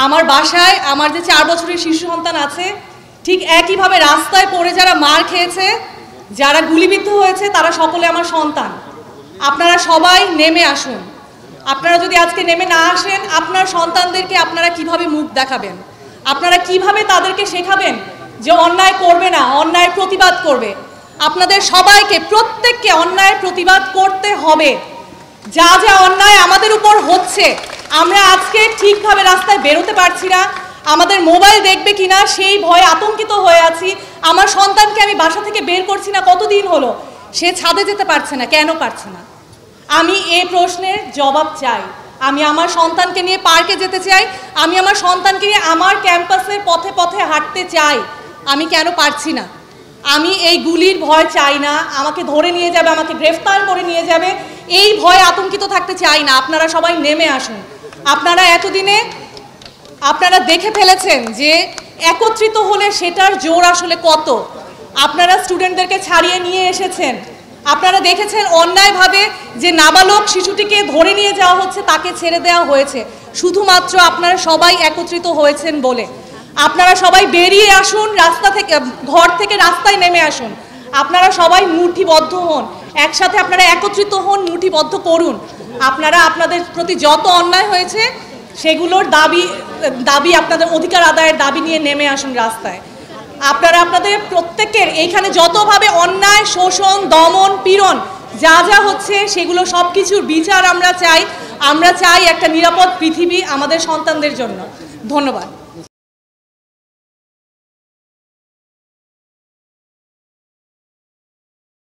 আমার বাসায় আমার যে 4 বছরের শিশু সন্তান আছে, ঠিক একইভাবে রাস্তায় পড়ে যারা মার খেয়েছে, যারা গুলিবিদ্ধ হয়েছে, তারা সকলে আমার সন্তান। আপনারা সবাই নেমে আসুন। আপনারা যদি আজকে নেমে না আসেন, আপনার সন্তানদেরকে আপনারা কিভাবে মুখ দেখাবেন? আপনারা কিভাবে তাদেরকে শেখাবেন যে অন্যায় করবে না, অন্যায়ের প্রতিবাদ করবে? আপনাদের সবাইকে, প্রত্যেককে অন্যায়ের প্রতিবাদ করতে হবে। যা যা অন্যায় আমাদের উপর হচ্ছে, আমরা আজকে ঠিকভাবে রাস্তায় বেরোতে পারছি না, আমাদের মোবাইল দেখবে কিনা সেই ভয়ে আতঙ্কিত হয়ে আছি। আমার সন্তানকে আমি বাসা থেকে বের করছি না, কতদিন হলো, সে ছাদে যেতে পারছে না, কেন পারছে না? আমি এই প্রশ্নের জবাব চাই। আমি আমার সন্তানকে নিয়ে পার্কে যেতে চাই, আমি আমার সন্তানকে নিয়ে আমার ক্যাম্পাসের পথে পথে হাঁটতে চাই, আমি কেন পারছি না? আমি এই গুলির ভয় চাই না, আমাকে ধরে নিয়ে যাবে, আমাকে গ্রেফতার করে নিয়ে যাবে, এই ভয়ে আতঙ্কিত থাকতে চাই না। আপনারা সবাই নেমে আসুন। আপনারা এতদিনে আপনারা দেখে ফেলেছেন যে একত্রিত হলে সেটার জোর আসলে কত। আপনারা স্টুডেন্টদেরকে ছাড়িয়ে নিয়ে এসেছেন, আপনারা দেখেছেন অন্যায়ভাবে যে নাবালক শিশুটিকে ধরে নিয়ে যাওয়া হচ্ছে, তাকে ছেড়ে দেওয়া হয়েছে শুধুমাত্র আপনারা সবাই একত্রিত হয়েছেন বলে। আপনারা সবাই বেরিয়ে আসুন, রাস্তা থেকে, ঘর থেকে রাস্তায় নেমে আসুন। আপনারা সবাই মুঠিবদ্ধ হন, একসাথে আপনারা একত্রিত হন, মুঠিবদ্ধ করুন। আপনারা আপনাদের প্রতি যত অন্যায় হয়েছে সেগুলোর দাবি আপনাদের অধিকার আদায়ের দাবি নিয়ে নেমে আসুন রাস্তায়। আপনারা আপনাদের প্রত্যেকের এইখানে যতভাবে অন্যায়, শোষণ, দমন, পীড়ন যা যা হচ্ছে সেগুলো সব কিছুর বিচার আমরা চাই। আমরা চাই একটা নিরাপদ পৃথিবী আমাদের সন্তানদের জন্য। ধন্যবাদ।